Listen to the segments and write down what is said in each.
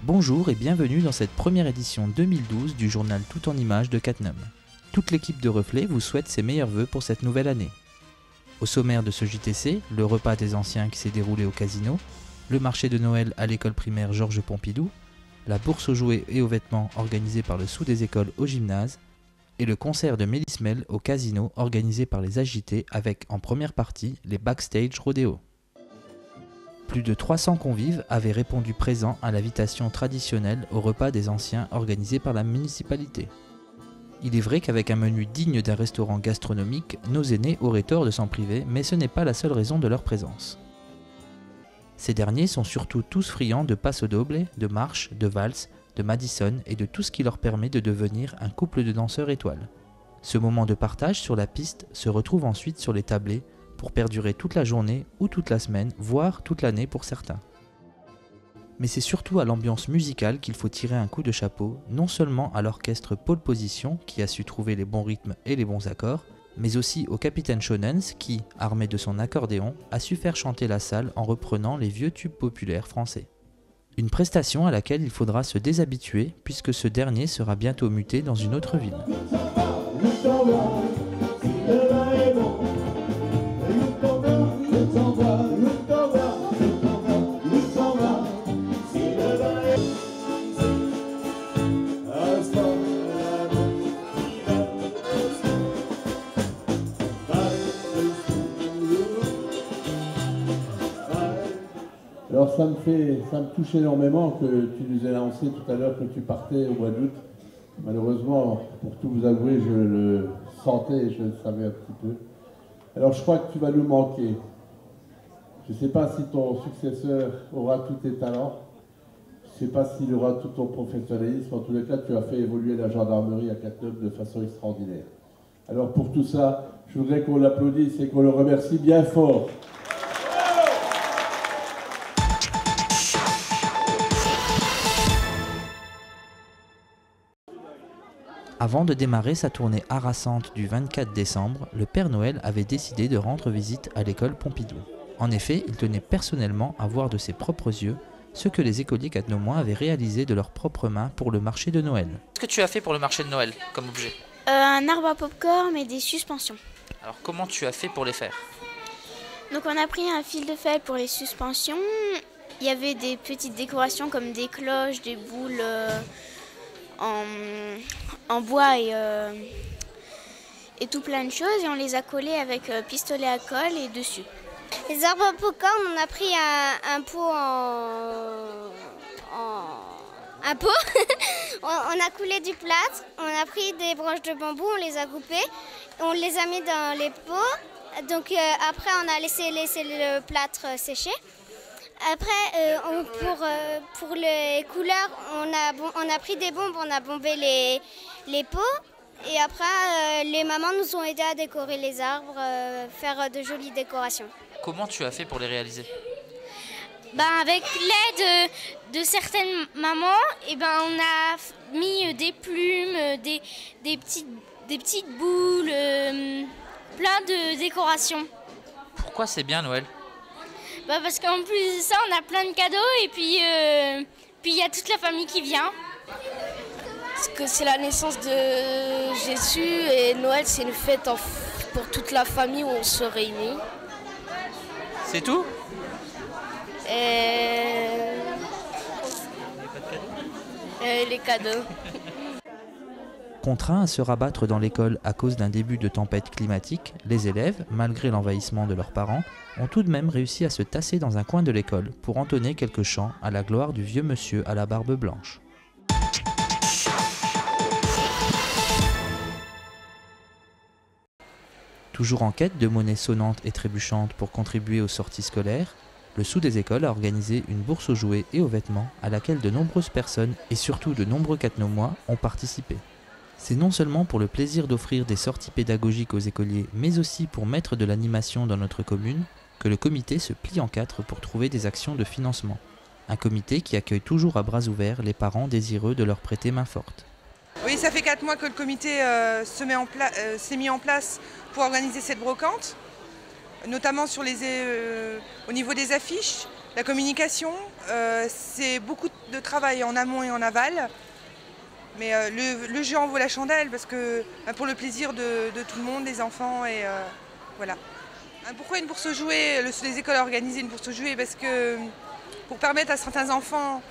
Bonjour et bienvenue dans cette première édition 2012 du journal Tout en images de Catnum. Toute l'équipe de Reflet vous souhaite ses meilleurs vœux pour cette nouvelle année. Au sommaire de ce JTC, le repas des anciens qui s'est déroulé au casino, le marché de Noël à l'école primaire Georges Pompidou, la bourse aux jouets et aux vêtements organisée par le Sous des écoles au gymnase, et le concert de Mélismel au casino organisé par les Agités avec en première partie les backstage rodéo. Plus de 300 convives avaient répondu présents à l'invitation traditionnelle au repas des anciens organisé par la municipalité. Il est vrai qu'avec un menu digne d'un restaurant gastronomique, nos aînés auraient tort de s'en priver, mais ce n'est pas la seule raison de leur présence. Ces derniers sont surtout tous friands de passo doble, de marche, de valse, de Madison et de tout ce qui leur permet de devenir un couple de danseurs étoiles. Ce moment de partage sur la piste se retrouve ensuite sur les tablés pour perdurer toute la journée ou toute la semaine, voire toute l'année pour certains. Mais c'est surtout à l'ambiance musicale qu'il faut tirer un coup de chapeau, non seulement à l'orchestre Pole Position qui a su trouver les bons rythmes et les bons accords, mais aussi au capitaine Shonens qui, armé de son accordéon, a su faire chanter la salle en reprenant les vieux tubes populaires français. Une prestation à laquelle il faudra se déshabituer puisque ce dernier sera bientôt muté dans une autre ville. Alors ça me touche énormément que tu nous aies annoncé tout à l'heure que tu partais au mois d'août. Malheureusement, pour tout vous avouer, je le sentais et je le savais un petit peu. Alors je crois que tu vas nous manquer. Je ne sais pas si ton successeur aura tous tes talents. Je ne sais pas s'il aura tout ton professionnalisme. En tous les cas, tu as fait évoluer la gendarmerie à Catnum de façon extraordinaire. Alors pour tout ça, je voudrais qu'on l'applaudisse et qu'on le remercie bien fort. Avant de démarrer sa tournée harassante du 24 décembre, le Père Noël avait décidé de rendre visite à l'école Pompidou. En effet, il tenait personnellement à voir de ses propres yeux ce que les écoliers catnomois avaient réalisé de leurs propres mains pour le marché de Noël. Qu'est-ce que tu as fait pour le marché de Noël comme objet? Un arbre à pop-corn et des suspensions. Alors comment tu as fait pour les faire? Donc on a pris un fil de fer pour les suspensions. Il y avait des petites décorations comme des cloches, des boules en bois et tout plein de choses. Et on les a collées avec pistolet à colle et dessus. Les arbres à pop-corn, on a pris un pot un pot. On a coulé du plâtre, on a pris des branches de bambou, on les a coupées, on les a mis dans les pots. Donc après, on a laissé le plâtre sécher. Après, pour les couleurs, on a pris des bombes, on a bombé les pots. Et après, les mamans nous ont aidés à décorer les arbres, faire de jolies décorations. Comment tu as fait pour les réaliser? Avec l'aide de certaines mamans, on a mis des plumes, des petites boules, plein de décorations. Pourquoi c'est bien Noël? Parce qu'en plus de ça, on a plein de cadeaux et puis il y a toute la famille qui vient. Parce que c'est la naissance de Jésus et Noël, c'est une fête pour toute la famille où on se réunit. C'est tout? Les cadeaux. Contraints à se rabattre dans l'école à cause d'un début de tempête climatique, les élèves, malgré l'envahissement de leurs parents, ont tout de même réussi à se tasser dans un coin de l'école pour entonner quelques chants à la gloire du vieux monsieur à la barbe blanche. Toujours en quête de monnaie sonnante et trébuchante pour contribuer aux sorties scolaires, le Sous des écoles a organisé une bourse aux jouets et aux vêtements à laquelle de nombreuses personnes et surtout de nombreux catnomois ont participé. C'est non seulement pour le plaisir d'offrir des sorties pédagogiques aux écoliers, mais aussi pour mettre de l'animation dans notre commune, que le comité se plie en quatre pour trouver des actions de financement. Un comité qui accueille toujours à bras ouverts les parents désireux de leur prêter main forte. Oui, ça fait 4 mois que le comité s'est mis en place pour organiser cette brocante, notamment au niveau des affiches, La communication, c'est beaucoup de travail en amont et en aval. Mais le jeu en vaut la chandelle parce que pour le plaisir de tout le monde, des enfants et voilà. Pourquoi une bourse aux jouets? Les écoles ont organisé une bourse aux jouets parce que pour permettre à certains enfants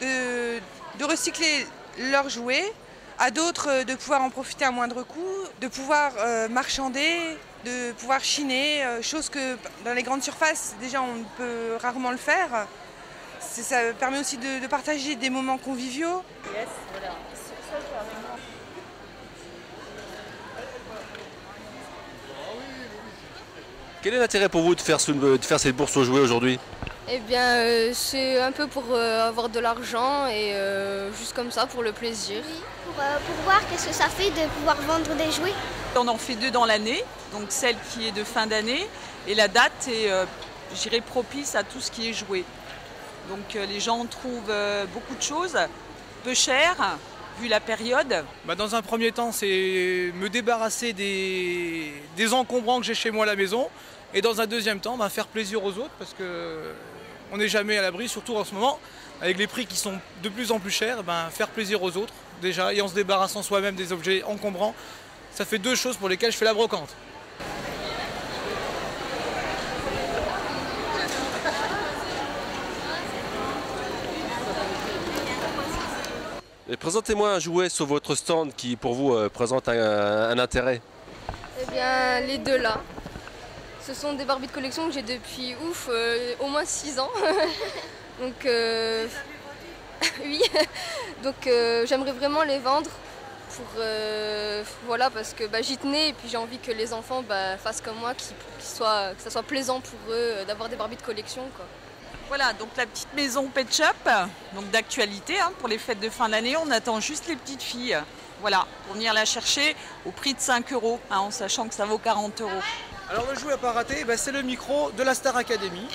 de recycler leurs jouets, à d'autres de pouvoir en profiter à moindre coût, de pouvoir marchander, de pouvoir chiner, chose que dans les grandes surfaces, déjà on peut rarement le faire. Ça permet aussi de partager des moments conviviaux. Yes, voilà. Quel est l'intérêt pour vous de faire cette bourse aux jouets aujourd'hui? Eh bien, c'est un peu pour avoir de l'argent et juste comme ça, pour le plaisir. Oui, pour voir qu'est-ce que ça fait de pouvoir vendre des jouets. On en fait 2 dans l'année, donc celle qui est de fin d'année et la date est, je dirais, propice à tout ce qui est jouet. Donc les gens trouvent beaucoup de choses, peu chères, vu la période. Dans un premier temps, c'est me débarrasser des encombrants que j'ai chez moi à la maison. Et dans un deuxième temps, faire plaisir aux autres parce qu'on n'est jamais à l'abri, surtout en ce moment, avec les prix qui sont de plus en plus chers, faire plaisir aux autres déjà, et en se débarrassant soi-même des objets encombrants, ça fait 2 choses pour lesquelles je fais la brocante. Présentez-moi un jouet sur votre stand qui, pour vous, présente un intérêt. Eh bien, les 2 là. Ce sont des Barbies de collection que j'ai depuis au moins 6 ans. Donc, oui. Donc, j'aimerais vraiment les vendre voilà, parce que j'y tenais et puis j'ai envie que les enfants fassent comme moi, que ça soit plaisant pour eux d'avoir des Barbies de collection, quoi. Voilà, donc la petite maison Pet Shop, donc d'actualité pour les fêtes de fin d'année, on attend juste les petites filles. Voilà, pour venir la chercher au prix de 5 €, en sachant que ça vaut 40 €. Alors le jouet à pas rater, c'est le micro de la Star Academy.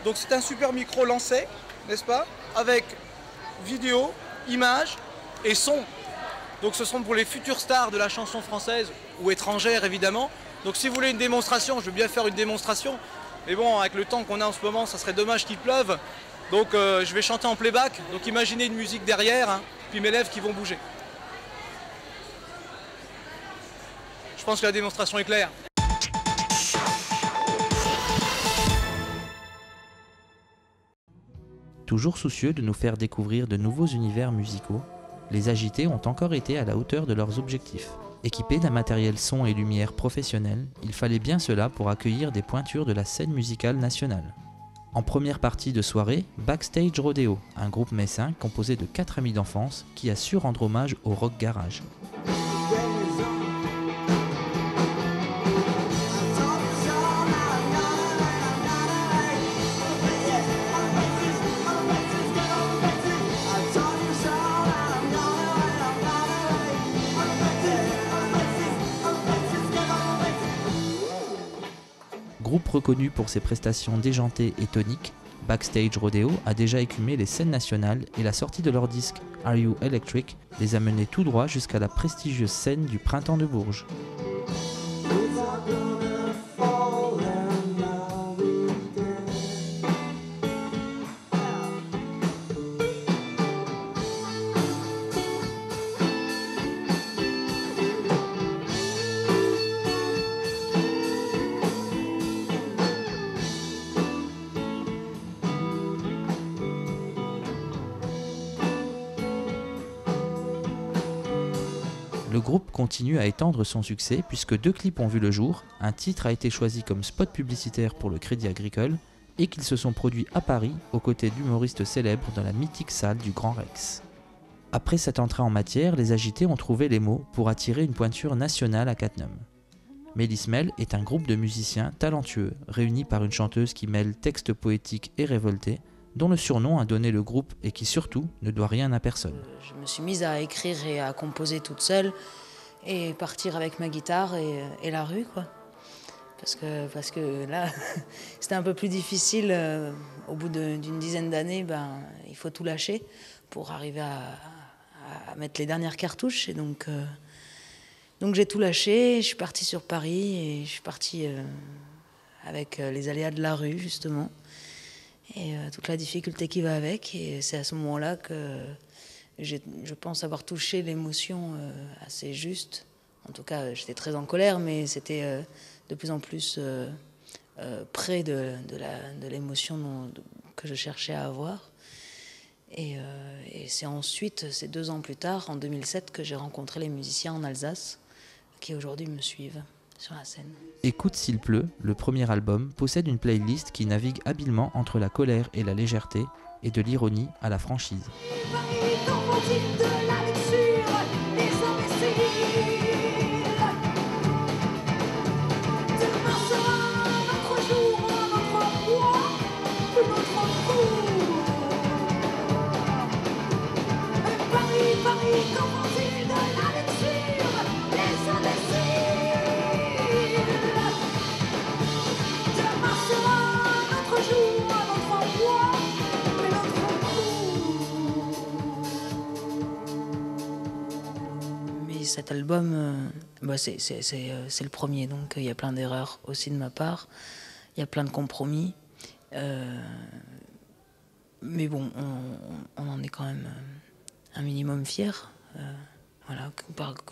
Donc c'est un super micro lancé, n'est-ce pas? Avec vidéo, image et son. Donc ce sont pour les futures stars de la chanson française ou étrangère évidemment. Donc si vous voulez une démonstration, je veux bien faire une démonstration. Mais bon, avec le temps qu'on a en ce moment, ça serait dommage qu'il pleuve. Donc je vais chanter en playback. Donc imaginez une musique derrière, puis mes lèvres qui vont bouger. Je pense que la démonstration est claire. Toujours soucieux de nous faire découvrir de nouveaux univers musicaux, les Agités ont encore été à la hauteur de leurs objectifs. Équipés d'un matériel son et lumière professionnel, il fallait bien cela pour accueillir des pointures de la scène musicale nationale. En première partie de soirée, Backstage Rodeo, un groupe messin composé de 4 amis d'enfance qui a su rendre hommage au rock garage. Groupe reconnu pour ses prestations déjantées et toniques, Backstage Rodeo a déjà écumé les scènes nationales et la sortie de leur disque Are You Electric les a menés tout droit jusqu'à la prestigieuse scène du Printemps de Bourges. Le groupe continue à étendre son succès puisque 2 clips ont vu le jour, un titre a été choisi comme spot publicitaire pour le Crédit Agricole et qu'ils se sont produits à Paris aux côtés d'humoristes célèbres dans la mythique salle du Grand Rex. Après cette entrée en matière, les Agités ont trouvé les mots pour attirer une pointure nationale à Cattenom. Mélismel est un groupe de musiciens talentueux réunis par une chanteuse qui mêle texte poétique et révolté, dont le surnom a donné le groupe et qui surtout ne doit rien à personne. Je me suis mise à écrire et à composer toute seule et partir avec ma guitare et la rue, quoi. Parce que là, c'était un peu plus difficile. Au bout d'une dizaine d'années, il faut tout lâcher pour arriver à mettre les dernières cartouches. Et donc j'ai tout lâché, je suis partie sur Paris et je suis partie avec les aléas de la rue, justement. et toute la difficulté qui va avec. Et c'est à ce moment-là que je pense avoir touché l'émotion assez juste. En tout cas, j'étais très en colère, mais c'était de plus en plus près de l'émotion que je cherchais à avoir. Et c'est ensuite, c'est 2 ans plus tard, en 2007, que j'ai rencontré les musiciens en Alsace, qui aujourd'hui me suivent sur la scène. Écoute s'il pleut, le premier album, possède une playlist qui navigue habilement entre la colère et la légèreté, et de l'ironie à la franchise. Cet album, c'est le premier, donc il y a plein d'erreurs aussi de ma part, il y a plein de compromis, mais bon, on en est quand même un minimum fiers. Voilà,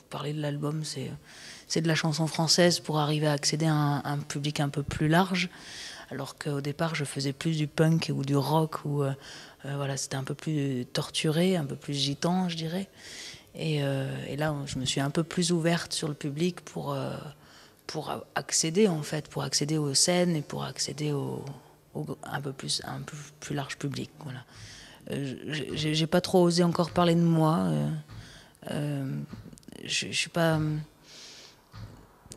parler de l'album, c'est de la chanson française pour arriver à accéder à un public un peu plus large, alors qu'au départ je faisais plus du punk ou du rock, ou voilà, c'était un peu plus torturé, un peu plus gitan, je dirais. Et là, je me suis un peu plus ouverte sur le public pour accéder, en fait, pour accéder aux scènes et pour accéder un peu plus large public. Voilà. J'ai pas trop osé encore parler de moi. Je suis pas.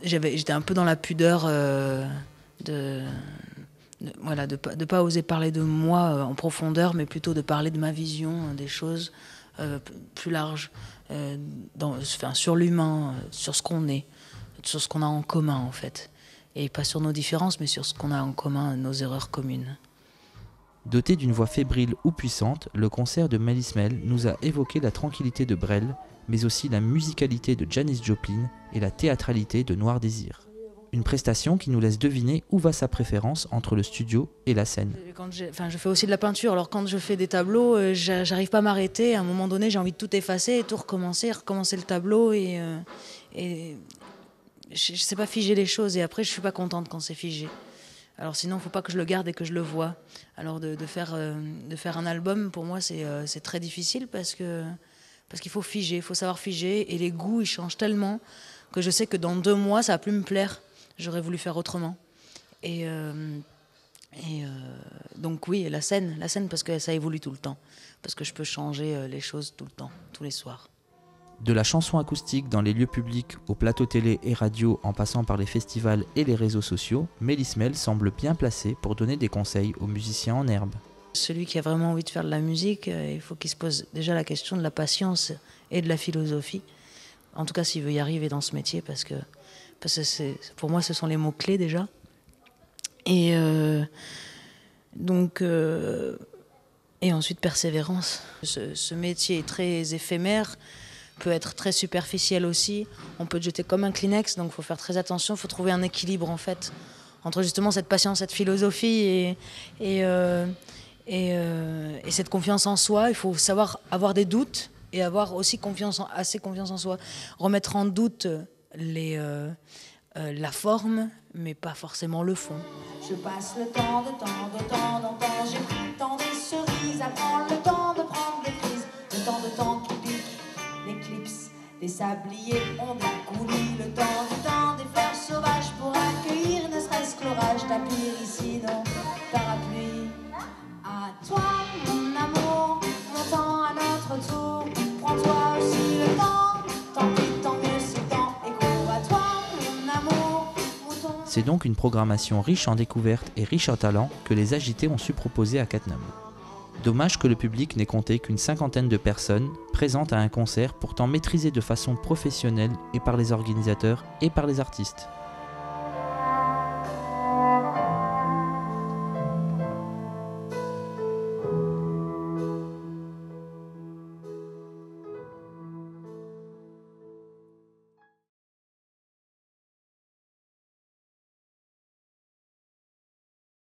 J'étais un peu dans la pudeur de pas oser parler de moi en profondeur, mais plutôt de parler de ma vision des choses plus large. Sur l'humain, sur ce qu'on est, sur ce qu'on a en commun en fait. Et pas sur nos différences, mais sur ce qu'on a en commun, nos erreurs communes. Doté d'une voix fébrile ou puissante, le concert de Mel Ismael nous a évoqué la tranquillité de Brel, mais aussi la musicalité de Janis Joplin et la théâtralité de Noir Désir. Une prestation qui nous laisse deviner où va sa préférence entre le studio et la scène. Je fais aussi de la peinture, alors quand je fais des tableaux, j'arrive pas à m'arrêter. À un moment donné, j'ai envie de tout effacer et tout recommencer le tableau. Et je sais pas figer les choses, et après je suis pas contente quand c'est figé. Alors sinon, il faut pas que je le garde et que je le vois. Alors de faire un album, pour moi, c'est très difficile parce qu'il faut figer, il faut savoir figer, et les goûts ils changent tellement que je sais que dans 2 mois, ça va plus me plaire. J'aurais voulu faire autrement. Donc oui, la scène parce que ça évolue tout le temps, parce que je peux changer les choses tout le temps, tous les soirs. De la chanson acoustique dans les lieux publics, aux plateaux télé et radio, en passant par les festivals et les réseaux sociaux, Mel Ismael semble bien placée pour donner des conseils aux musiciens en herbe. Celui qui a vraiment envie de faire de la musique, il faut qu'il se pose déjà la question de la patience et de la philosophie. En tout cas, s'il veut y arriver dans ce métier, parce que pour moi, ce sont les mots-clés déjà. Et ensuite, persévérance. Ce métier est très éphémère, peut être très superficiel aussi. On peut te jeter comme un Kleenex, donc il faut faire très attention. Il faut trouver un équilibre, en fait, entre justement cette patience, cette philosophie et cette confiance en soi. Il faut savoir avoir des doutes et avoir aussi assez confiance en soi. Remettre en doute la forme, mais pas forcément le fond. Je passe le temps, de temps en temps, j'ai pris tant des cerises à prendre le temps de prendre des crises, de temps qui pique, l'éclipse, des sabliers ont des coulis, le temps des fleurs sauvages pour accueillir ne serait-ce que l'orage, ta pyrrhicine, parapluie. À toi, mon amour, mon temps à notre tour, prends-toi aussi le temps, tant pis, tant mieux, c'est temps, et cours à toi, mon amour, mouton. C'est donc une programmation riche en découvertes et riche en talents que les agités ont su proposer à Cattenom. Dommage que le public n'ait compté qu'une 50aine de personnes présentes à un concert pourtant maîtrisé de façon professionnelle et par les organisateurs et par les artistes.